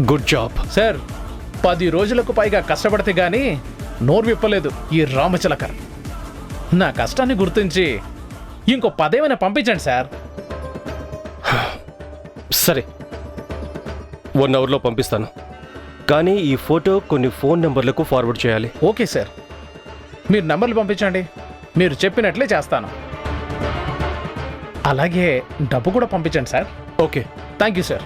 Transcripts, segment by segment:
Good job sir. 10 రోజులకు పైగా కష్టపడితే గానీ నోరు విప్పలేదు ఈ రామచిలక. నా కష్టాన్ని గుర్తించి ఇంకో 10 ఏమైనా పంపించండి సార్. సరే, 1 అవర్లో పంపిస్తాను. కానీ ఈ ఫోటో కొన్ని ఫోన్ నెంబర్లకు ఫార్వర్డ్ చేయాలి. ఓకే సార్, మీరు నంబర్లు పంపించండి, మీరు చెప్పినట్లే చేస్తాను. అలాగే డబ్బు కూడా పంపించండి sir. Okay, thank you sir.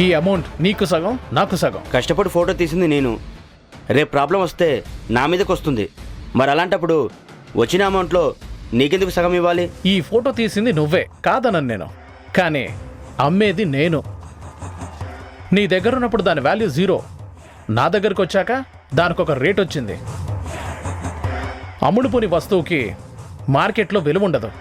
ఈ అమౌంట్ నీకు సగం, నాకు సగం. కష్టపడి ఫోటో తీసింది నేను. రేపు ప్రాబ్లం వస్తే నా మీదకి వస్తుంది. మరి అలాంటప్పుడు వచ్చిన అమౌంట్లో నీకెందుకు సగం ఇవ్వాలి? ఈ ఫోటో తీసింది నువ్వే కాదనను నేను, కానీ అమ్మేది నేను. నీ దగ్గర ఉన్నప్పుడు దాని వాల్యూ 0. నా దగ్గరకు వచ్చాక దానికి ఒక రేట్ వచ్చింది. అమ్ముడుపోని వస్తువుకి మార్కెట్లో విలువ ఉండదు.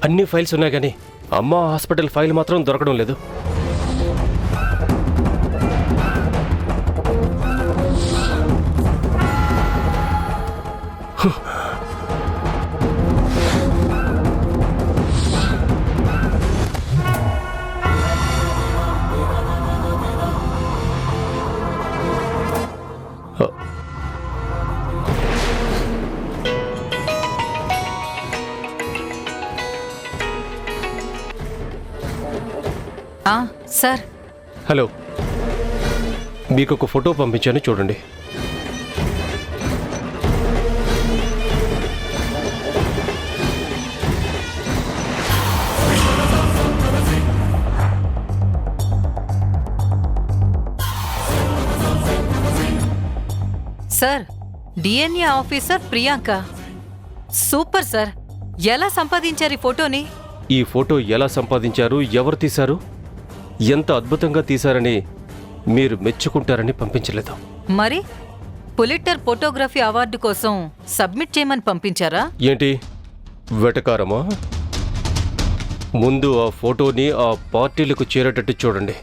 అన్ని ఫైల్స్ ఉన్నాయి కానీ అమ్మ హాస్పిటల్ ఫైల్ మాత్రం దొరకడం లేదు. సార్. హలో, మీకు ఒక ఫోటో పంపించాను, చూడండి. Sir, DNA officer Priyanka. Super sir. ఎలా సంపాదించారు ఈ ఫోటోని? ఈ ఫోటో ఎలా సంపాదించారు, ఎవరు తీశారు, ఎంత అద్భుతంగా తీశారని మీరు మెచ్చుకుంటారని పంపించలేదు. మరి పులిట్జర్ ఫోటోగ్రఫీ అవార్డు కోసం సబ్మిట్ చేయమని పంపించారా? ఏంటి వెటకారమా? ముందు ఆ ఫోటోని ఆ పార్టీలకు చేరేటట్టు చూడండి.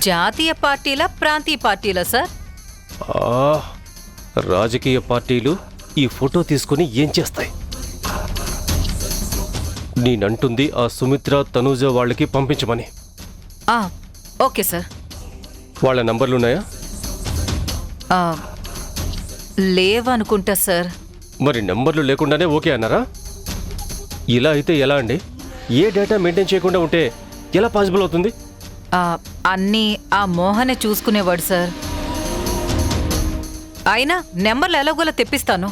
జాతీయ పార్టీలా, ప్రాంతీయ పార్టీలా సార్? రాజకీయ పార్టీలు ఈ ఫోటో తీసుకుని ఏం చేస్తాయి? నేనంటుంది ఆ సుమిత్ర, తనూజ వాళ్ళకి పంపించమని. Okay sir. వాళ్ళ నంబర్లున్నాయా? లేవనుకుంటా సార్. మరి నంబర్లు లేకుండానే ఓకే అన్నారా? ఇలా అయితే ఎలా అండి? ఏ డేటా మెయింటైన్ చేయకుండా ఉంటే ఎలా పాసిబుల్ అవుతుంది? అన్నీ ఆ మోహనే చూసుకునేవాడు సార్. అయినా నెంబర్లు ఎలాగోలా తెప్పిస్తాను,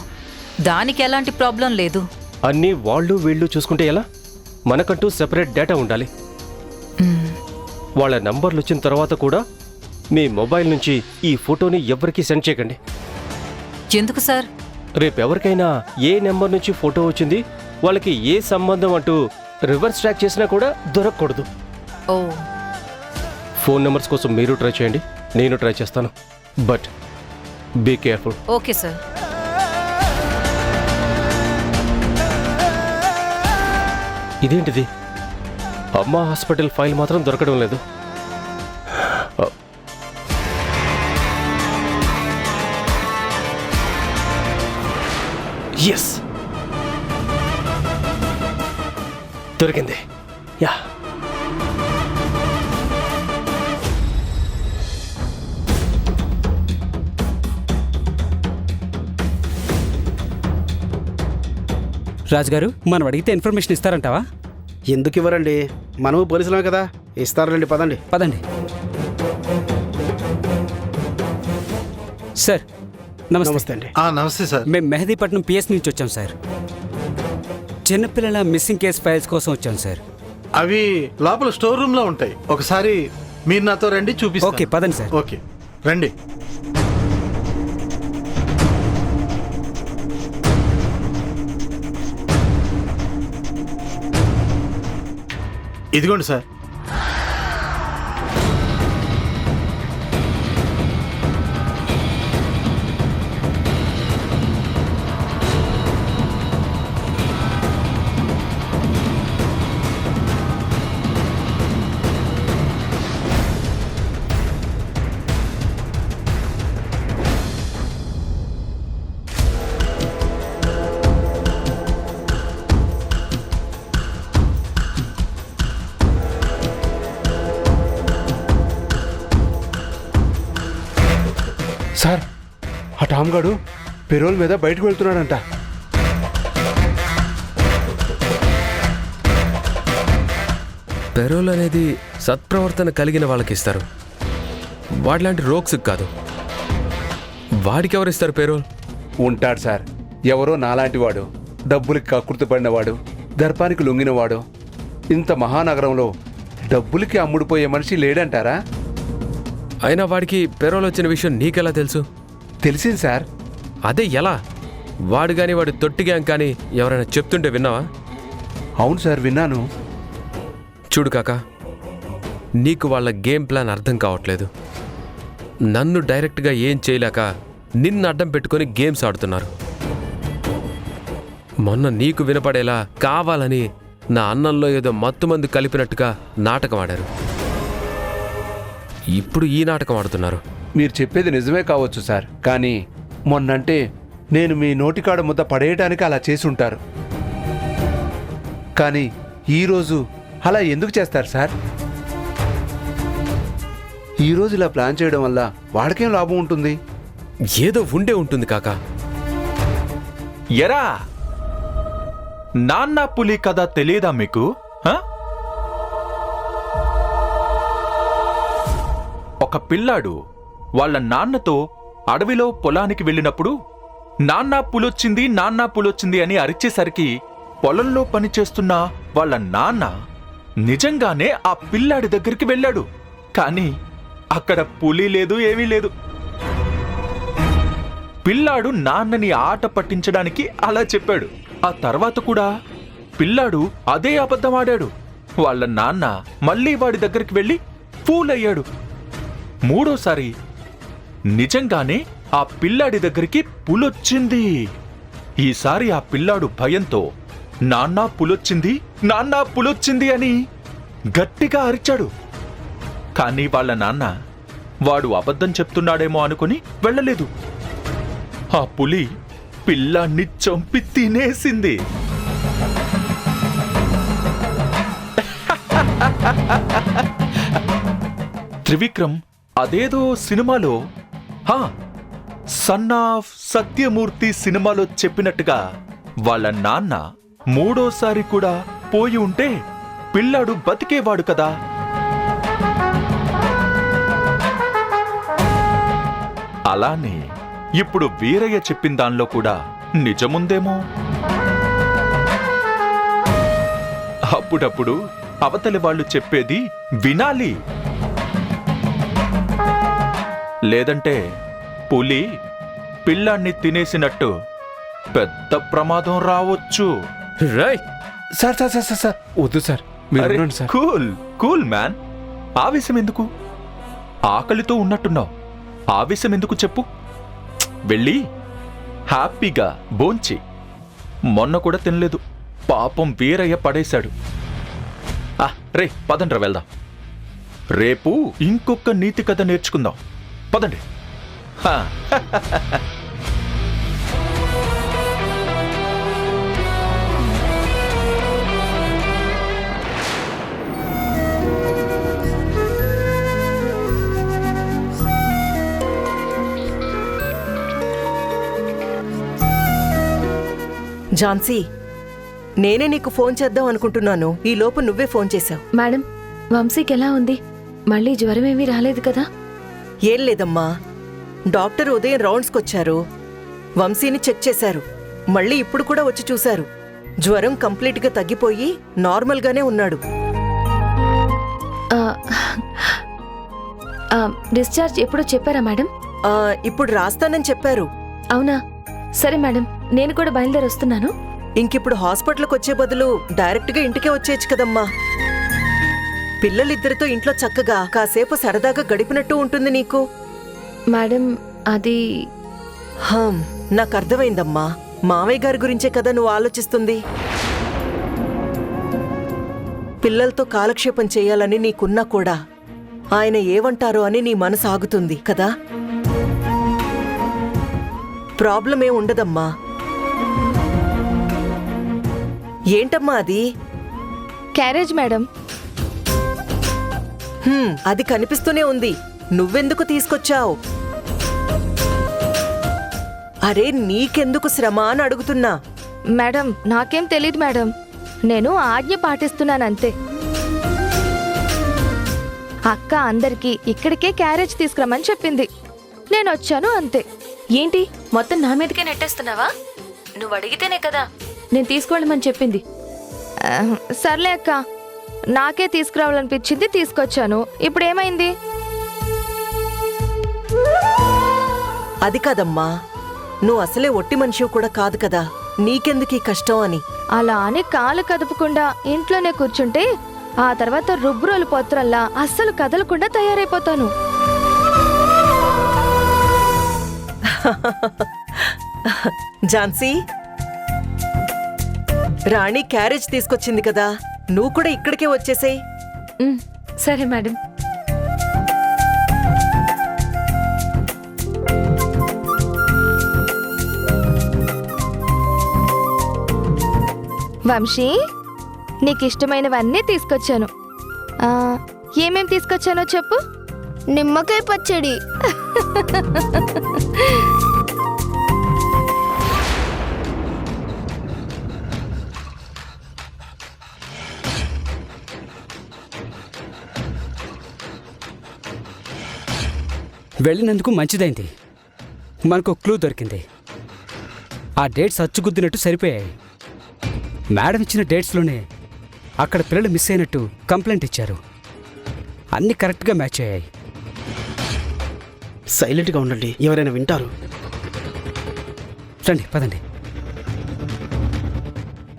దానికి ఎలాంటి ప్రాబ్లం లేదు. అన్నీ వాళ్ళు వీళ్ళు చూసుకుంటే ఎలా? మనకంటూ సెపరేట్ డేటా ఉండాలి. వాళ్ళ నంబర్లు వచ్చిన తర్వాత కూడా మీ మొబైల్ నుంచి ఈ ఫోటోని ఎవరికీ సెండ్ చేయకండి. ఎందుకు సార్? రేపు ఎవరికైనా ఏ నెంబర్ నుంచి ఫోటో వచ్చింది, వాళ్ళకి ఏ సంబంధం అంటూ రివర్స్ ట్రాక్ చేసినా కూడా దొరకకూడదు. ఓ. ఫోన్ నెంబర్స్ కోసం మీరు ట్రై చేయండి, నేను ట్రై చేస్తాను. But be careful. Okay sir. ఇదేంటిది? అమ్మ హాస్పిటల్ ఫైల్ మాత్రం దొరకడం లేదు. ఎస్, దొరికింది. యా. రాజుగారు మనం అడిగితే ఇన్ఫర్మేషన్ ఇస్తారంటావా? ఎందుకు ఇవ్వరండి, మనము పోలీసులమే కదా, ఇస్తారులేండి, పదండి. పదండి. సార్ నమస్తే. నమస్తే అండి. నమస్తే సార్. మేము మెహదీపట్నం పిఎస్ నుంచి వచ్చాం సార్. చిన్నపిల్లల మిస్సింగ్ కేసు ఫైల్స్ కోసం వచ్చాం సార్. అవి లోపల స్టోర్ రూమ్ లో ఉంటాయి. ఒకసారి మీరు నాతో రండి, చూపిస్తాను. ఓకే పదండి సార్. ఓకే రండి. ఇదిగోండి సార్. సార్, ఆ టామ్ గాడు పెరోల్ మీద బయటకు వెళ్తున్నాడంట. పెరోల్ అనేది సత్ప్రవర్తన కలిగిన వాళ్ళకి ఇస్తారు, వాడిలాంటి రోగ్స్కి కాదు. వాడికి ఎవరిస్తారు పెరోల్? ఉంటాడు సార్, ఎవరో నాలాంటి వాడు, డబ్బులకి కక్కుర్తి పడినవాడు, దర్పానికి లొంగినవాడు. ఇంత మహానగరంలో డబ్బులకి అమ్ముడుపోయే మనిషి లేడంటారా? అయినా వాడికి పెరోల్ వచ్చిన విషయం నీకెలా తెలుసు? తెలిసింది సార్. అదే ఎలా? వాడు కానీ వాడి తొట్టి గ్యాంగ్ కానీ ఎవరైనా చెప్తుంటే విన్నావా? అవును సార్, విన్నాను. చూడు కాకా, నీకు వాళ్ళ గేమ్ ప్లాన్ అర్థం కావట్లేదు. నన్ను డైరెక్ట్గా ఏం చేయలేక నిన్ను అడ్డం పెట్టుకొని గేమ్స్ ఆడుతున్నారు. మొన్న నీకు వినపడేలా కావాలని నా అన్నంలో ఏదో మత్తుమందు కలిపినట్టుగా నాటకం ఆడారు. ఇప్పుడు ఈ నాటకం ఆడుతున్నారు. మీరు చెప్పేది నిజమే కావచ్చు సార్, కానీ మొన్నంటే నేను మీ నోటికాడ ముద్ద పడేయటానికి అలా చేసి ఉంటారు. కానీ ఈరోజు అలా ఎందుకు చేస్తారు సార్? ఈరోజు ఇలా ప్లాన్ చేయడం వల్ల వాడికేం లాభం ఉంటుంది? ఏదో ఉండే ఉంటుంది కాకా. ఎరా నాన్న పులి కథ తెలియదా మీకు? ఒక పిల్లాడు వాళ్ళ నాన్నతో అడవిలో పొలానికి వెళ్ళినప్పుడు నాన్న పులొచ్చింది అని అరిచేసరికి పొలంలో పనిచేస్తున్న వాళ్ళ నాన్న నిజంగానే ఆ పిల్లాడి దగ్గరికి వెళ్ళాడు. కానీ అక్కడ పులి లేదు, ఏమీ లేదు. పిల్లాడు నాన్నని ఆట పట్టించడానికి అలా చెప్పాడు. ఆ తర్వాత కూడా పిల్లాడు అదే అబద్ధం ఆడాడు. వాళ్ళ నాన్న మళ్ళీ వాడి దగ్గరికి వెళ్ళి ఫూల్ అయ్యాడు. మూడోసారి నిజంగానే ఆ పిల్లాడి దగ్గరికి పులొచ్చింది. ఈసారి ఆ పిల్లాడు భయంతో నాన్నా పులొచ్చింది అని గట్టిగా అరిచాడు. కానీ వాళ్ళ నాన్న వాడు అబద్ధం చెప్తున్నాడేమో అనుకుని వెళ్ళలేదు. ఆ పులి పిల్లాన్ని చంపి తినేసింది. త్రివిక్రమ్ అదేదో సినిమాలో సన్ ఆఫ్ సత్యమూర్తి సినిమాలో చెప్పినట్టుగా వాళ్ళ నాన్న మూడోసారి కూడా పోయి ఉంటే పిల్లాడు బతికేవాడు కదా. అలానే ఇప్పుడు వీరయ్య చెప్పిన దానిలో కూడా నిజముందేమో. అప్పుడప్పుడు అవతలి వాళ్ళు చెప్పేది వినాలి, లేదంటే పులి పిల్లాన్ని తినేసినట్టు పెద్ద ప్రమాదం రావచ్చు. Right sir sir sir sir sir వద్దు సార్, మీరు అరే, ఉండండి సార్. Cool man. ఆవేశం ఎందుకు? ఆకలితో ఉన్నట్టున్నావు, ఆవేశం ఎందుకు చెప్పు. వెళ్ళి హ్యాపీగా భోంచి. మొన్న కూడా తినలేదు, పాపం వీరయ్య పడేశాడు. రే పదండ్రా వెళ్దాం. రేపు ఇంకొక నీతి కథ నేర్చుకుందాం, పదండి. ఝాన్సీ, నేనే నీకు ఫోన్ చేద్దాం అనుకుంటున్నాను, ఈ లోపు నువ్వే ఫోన్ చేశావు. మేడం, వంశీకి ఎలా ఉంది? మళ్ళీ జ్వరం ఏమీ రాలేదు కదా? ఏం లేదమ్మా, డాక్టర్ ఉదయం రౌండ్స్కొచ్చారు, వంశీని చెక్ చేశారు, మళ్ళీ ఇప్పుడు కూడా వచ్చి చూశారు. జ్వరం కంప్లీట్గా తగ్గిపోయి నార్మల్గానే ఉన్నాడు. డిశ్చార్జ్ ఎప్పుడో చెప్పారా మేడం? ఇప్పుడు రాస్తానని చెప్పారు. అవునా? సరే మేడం, నేను కూడా బయలుదేరి వస్తున్నాను. ఇంకిప్పుడు హాస్పిటల్కి వచ్చే బదులు డైరెక్ట్గా ఇంటికే వచ్చేయచ్చు కదమ్మా. పిల్లలిద్దరితో ఇంట్లో చక్కగా కాసేపు సరదాగా గడిపినట్టు ఉంటుంది నీకు. మేడం, అది నాకు అర్థమైందమ్మా. మావయ్య గారి గురించే కదా నువ్వు ఆలోచిస్తుంది. పిల్లలతో కాలక్షేపం చేయాలని నీకున్నా కూడా ఆయన ఏమంటారో అని నీ మనసు ఆగుతుంది కదా. ప్రాబ్లం ఏం ఉండదమ్మా. ఏంటమ్మా అది? Carriage madam. అది కనిపిస్తూనే ఉంది, నువ్వెందుకు తీసుకొచ్చావు? అరే నీకెందుకు శ్రమ అని అడుగుతున్నా. మేడం, నాకేం తెలీదు మేడం, నేను ఆజ్ఞ పాటిస్తున్నానంతే. అక్క అందరికీ ఇక్కడికే క్యారేజ్ తీసుకురమ్మని చెప్పింది, నేను వచ్చాను అంతే. ఏంటి మొత్తం నా మీదకే నెట్టేస్తున్నావా? నువ్వు అడిగితేనే కదా నేను తీసుకువెళ్ళమని చెప్పింది. సర్లే అక్క, నాకే తీసుకురావాలనిపించింది, తీసుకొచ్చాను. ఇప్పుడు ఏమైంది? అది కాదమ్మా, నువ్వు అసలే ఒట్టి మనిషివి కూడా కాదు కదా, నీకెందుకు ఈ కష్టం అని. అలా అని కాలు కదపకుండా ఇంట్లోనే కూర్చుంటే ఆ తర్వాత రుబ్రోలు పోత్రల్లా అస్సలు కదలకుండా తయారైపోతాను. ఝాన్సీ, రాణి క్యారేజ్ తీసుకొచ్చింది కదా, నువ్వు కూడా ఇక్కడికే వచ్చేసేయ్. సరే మేడం. వంశీ, నీకిష్టమైనవన్నీ తీసుకొచ్చాను. ఏమేం తీసుకొచ్చానో చెప్పు. నిమ్మకాయ పచ్చడి. వెళ్ళినందుకు మంచిదైంది, మనకు క్లూ దొరికింది. ఆ డేట్స్ అచ్చుగుద్దినట్టు సరిపోయాయి. మేడం ఇచ్చిన డేట్స్లోనే అక్కడ పిల్లలు మిస్ అయినట్టు కంప్లైంట్ ఇచ్చారు. అన్నీ కరెక్ట్గా మ్యాచ్ అయ్యాయి. సైలెంట్గా ఉండండి, ఎవరైనా వింటారు. రండి పదండి.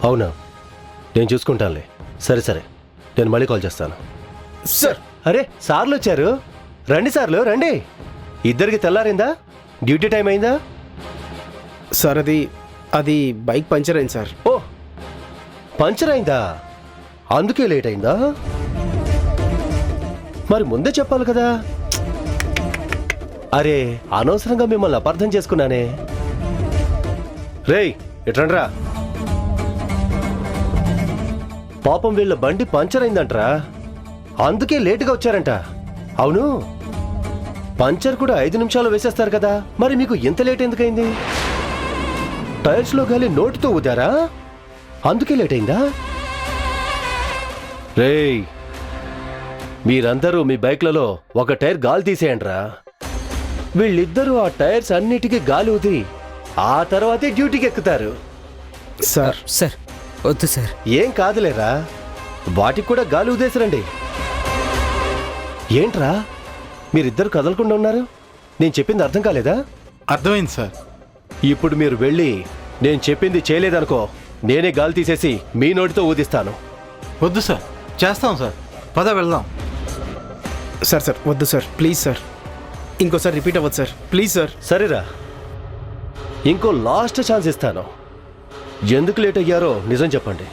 అవునా, నేను చూసుకుంటానులే. సరే సరే, నేను మళ్ళీ కాల్ చేస్తాను. సార్, అరే సార్లు వచ్చారు, రండి సార్లు రండి. ఇద్దరికి తెల్లారిందా? డ్యూటీ టైం అయిందా? సార్ అది బైక్ పంచర్ అయింది సార్. ఓ, పంచర్ అయిందా? అందుకే లేట్ అయిందా? మరి ముందే చెప్పాలి కదా. అరే అనవసరంగా మిమ్మల్ని అపార్థం చేసుకున్నానే. రేయ్ ఎట్రండ్రా, పాపం వీళ్ళ బండి పంచర్ అయిందంట్రా, అందుకే లేటుగా వచ్చారంట. అవును, పంచర్ కూడా 5 నిమిషాలు వేసేస్తారు కదా, మరి మీకు ఎంత లేట్ ఎందుకైంది? టైర్స్లో గాలి నోటితో ఊదారా, అందుకే లేట్ అయిందా? రేయ్ మీరందరూ మీ బైక్లలో ఒక టైర్ గాలి తీసేయండిరా. వీళ్ళిద్దరూ ఆ టైర్స్ అన్నిటికీ గాలి ఊది ఆ తర్వాతే డ్యూటీకి ఎక్కుతారు. సార్ సార్ వద్దు సార్. ఏం కాదులేరా, వాటికి కూడా గాలి ఊదేసిరండి. ఏంట్రా మీరిద్దరు కదలకుండా ఉన్నారు? నేను చెప్పింది అర్థం కాలేదా? అర్థమైంది సార్. ఇప్పుడు మీరు వెళ్ళి నేను చెప్పింది చేయలేదనుకో, నేనే గాలి తీసేసి మీ నోటితో ఊదిస్తాను. వద్దు సార్, చేస్తాం సార్, పద వెళ్దాం. సార్ సార్ వద్దు సార్, ప్లీజ్ సార్, ఇంకోసారి రిపీట్ అవ్వదు సార్, ప్లీజ్ సార్. సరేరా, ఇంకో లాస్ట్ ఛాన్స్ ఇస్తాను. ఎందుకు లేట్ అయ్యారో నిజం చెప్పండి.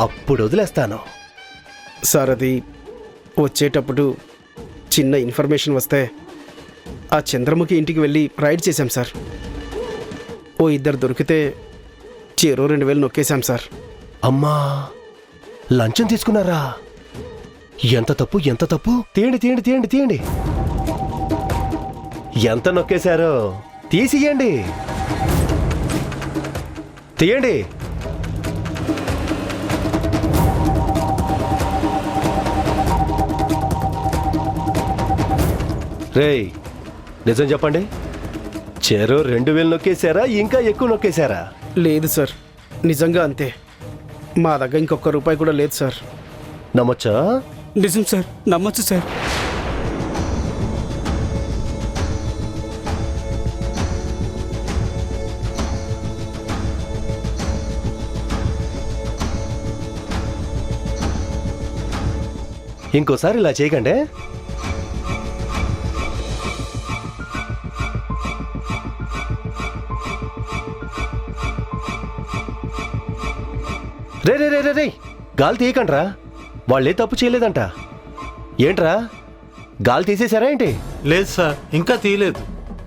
అప్పుడు వదిలేస్తాను. సార్ అది వచ్చేటప్పుడు చిన్న ఇన్ఫర్మేషన్ వస్తే ఆ చంద్రముఖి ఇంటికి వెళ్ళి రైడ్ చేశాం సార్. ఓ ఇద్దరు దొరికితే చెరో 2000 నొక్కేశాం సార్. అమ్మా, లంచం తీసుకున్నారా? ఎంత తప్పు, ఎంత తప్పు. తీయండి తీయండి తీయండి తీయండి. ఎంత నొక్కేశారో తీసియండి, తీయండి. రేయ్, నిజం చెప్పండి, చెరో 2000 నొక్కేశారా, ఇంకా ఎక్కువ నొక్కేశారా? లేదు సార్, నిజంగా అంతే. మా దగ్గర ఇంకొక రూపాయి కూడా లేదు సార్. నమ్మొచ్చా? నిజం సార్, నమ్మొచ్చు సార్. ఇంకోసారి ఇలా చేయకండి. రే రే రే రే రే, గాలి తీయకండ్రా, వాళ్ళే తప్పు చేయలేదంట. ఏంట్రా, గాలి తీసేశారా ఏంటి? లేదు సార్, ఇంకా తీయలేదు.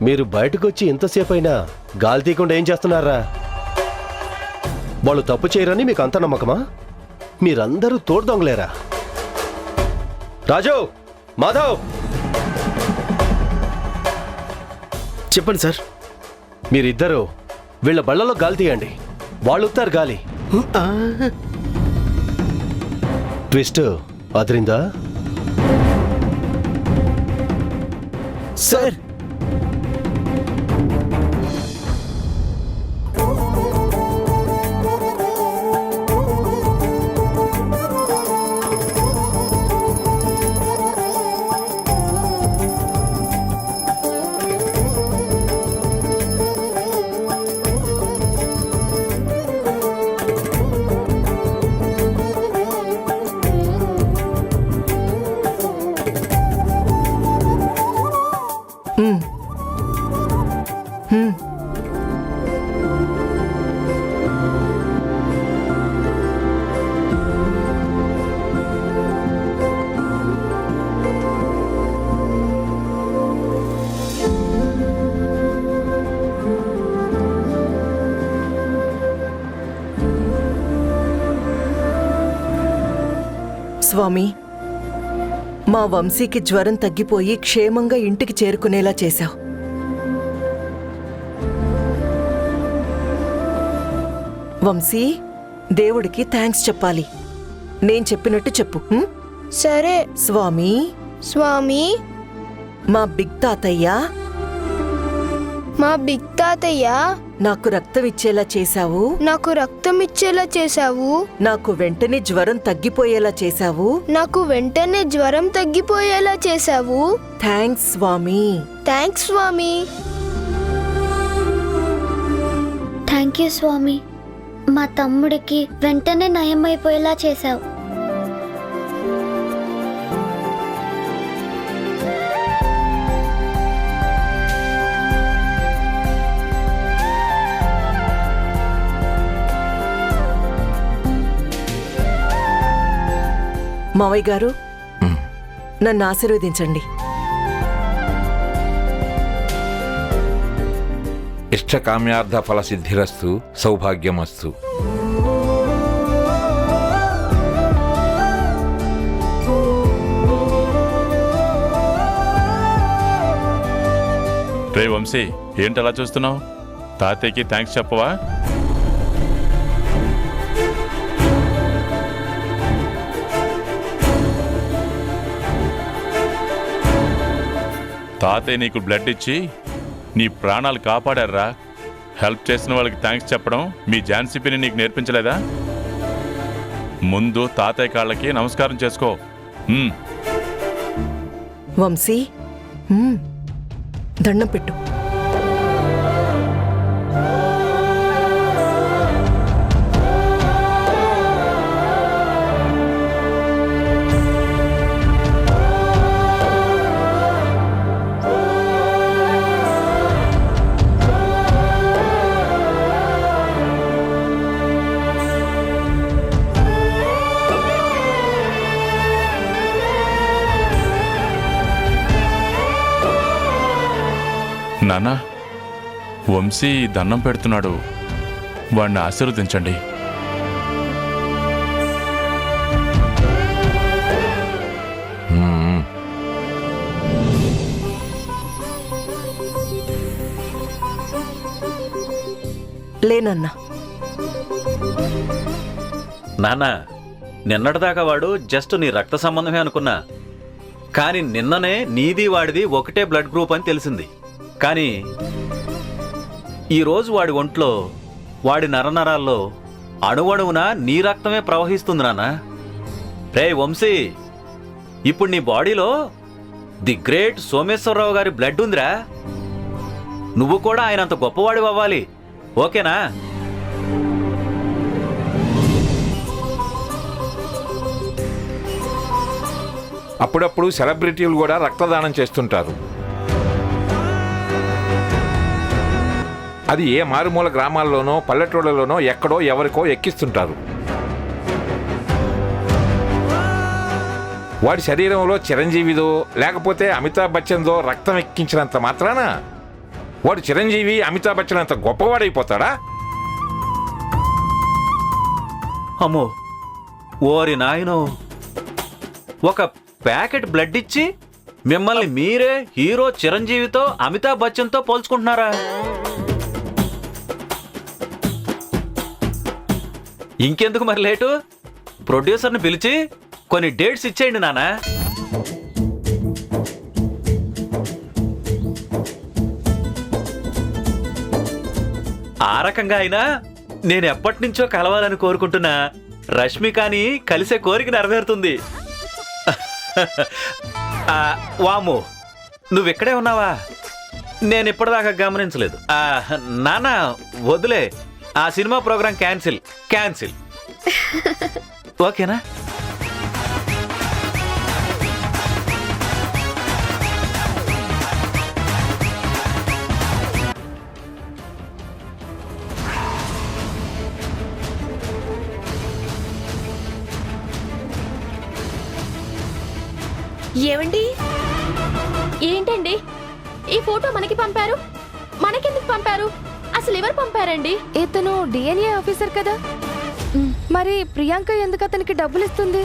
మీరు బయటకు వచ్చి ఎంతసేపు అయినా గాలి తీయకుండా ఏం చేస్తున్నారా? వాళ్ళు తప్పు చేయరని మీకు అంత నమ్మకమా? మీరందరూ తోడు దొంగలేరా? రాజు, మాధవ్, చెప్పండి సార్. మీరిద్దరూ వీళ్ళ బళ్ళలో గాలి తీయండి. వాళ్ళు ఉత్తారు గాలి. Twist అదిరిందా sir? స్వామి, మా వంశీకి జ్వరం తగ్గిపోయి క్షేమంగా ఇంటికి చేరుకునేలా చేశావు. వంశీ, దేవుడికి థ్యాంక్స్ చెప్పాలి. నేను చెప్పినట్టు చెప్పు. సరే స్వామి. స్వామి, మా బిగ్ తాతయ్య నాకు రక్తం ఇచ్చేలా చేశావు. నాకు రక్తం ఇచ్చేలా చేశావు. నాకు వెంటనే జ్వరం తగ్గిపోయేలా చేశావు. నాకు వెంటనే జ్వరం తగ్గిపోయేలా చేశావు. థ్యాంక్స్ స్వామి. థ్యాంక్స్ స్వామి. థ్యాంక్ యూ స్వామి. మా తమ్ముడికి వెంటనే నయమైపోయేలా చేశావు. మావయ్య గారు, నన్ను ఆశీర్వదించండి. ఇష్టకామ్యార్థ ఫల సిద్ధిరస్తు, సౌభాగ్యమస్తు. రే వంశీ, ఏంటలా చూస్తున్నావు? తాతయ్యకి థ్యాంక్స్ చెప్పవా? తాతయ్య నీకు బ్లడ్ ఇచ్చి నీ ప్రాణాలు కాపాడారా. హెల్ప్ చేసిన వాళ్ళకి థ్యాంక్స్ చెప్పడం మీ ఝాన్సీ పిన్ని నీకు నేర్పించలేదా? ముందు తాతయ్య కాళ్ళకి నమస్కారం చేసుకో. వంశీ, దండం పెట్టు. నాన్న, వంశీ దండం పెడుతున్నాడు, వాడిని ఆశీర్వదించండి. లేనన్నా. నాన్న, నిన్నటిదాకా వాడు జస్ట్ నీ రక్త సంబంధమే అనుకున్నా, కానీ నిన్ననే నీది వాడిది ఒకటే బ్లడ్ గ్రూప్ అని తెలిసింది. కానీ ఈరోజు వాడి ఒంట్లో, వాడి నరనరాల్లో అణువణువున నీ రక్తమే ప్రవహిస్తుంది నాన్న. రే వంశీ, ఇప్పుడు నీ బాడీలో ది గ్రేట్ సోమేశ్వరరావు గారి బ్లడ్ ఉందిరా. నువ్వు కూడా ఆయన అంత గొప్పవాడివి అవ్వాలి, ఓకేనా? అప్పుడప్పుడు సెలబ్రిటీలు కూడా రక్తదానం చేస్తుంటారు. అది ఏ మారుమూల గ్రామాల్లోనో పల్లెటూళ్ళలోనో ఎక్కడో ఎవరికో ఎక్కిస్తుంటారు. వాడి శరీరంలో చిరంజీవిదో లేకపోతే అమితాబ్ బచ్చన్దో రక్తం ఎక్కించినంత మాత్రాన వాడు చిరంజీవి అమితాబ్ బచ్చన్ అంత గొప్పవాడైపోతాడా? అమ్మో, ఓరి నాయనో, ఒక ప్యాకెట్ బ్లడ్ ఇచ్చి మిమ్మల్ని మీరే హీరో చిరంజీవితో అమితాబ్ బచ్చన్తో పోల్చుకుంటున్నారా? ఇంకెందుకు మరి లేటు, ప్రొడ్యూసర్ని పిలిచి కొన్ని డేట్స్ ఇచ్చేయండి నాన్న. ఆ రకంగా అయినా నేను ఎప్పటి నుంచో కలవాలని కోరుకుంటున్నా రష్మికని కలిసే కోరిక నెరవేరుతుంది. వాము, నువ్వెక్కడే ఉన్నావా? నేను ఇప్పటిదాకా గమనించలేదు. నాన్న వదిలే, ఆ సినిమా ప్రోగ్రాం క్యాన్సిల్ ఓకేనా? ఏమండి? ఏంటండి ఈ ఫోటో మనకి పంపారు? మనకెందుకు పంపారు? అసలు ఎవరు పంపారండి? ఇతను డిఎన్ఏ ఆఫీసర్ కదా, మరి ప్రియాంక ఎందుకు అతనికి డబ్బులు ఇస్తుంది?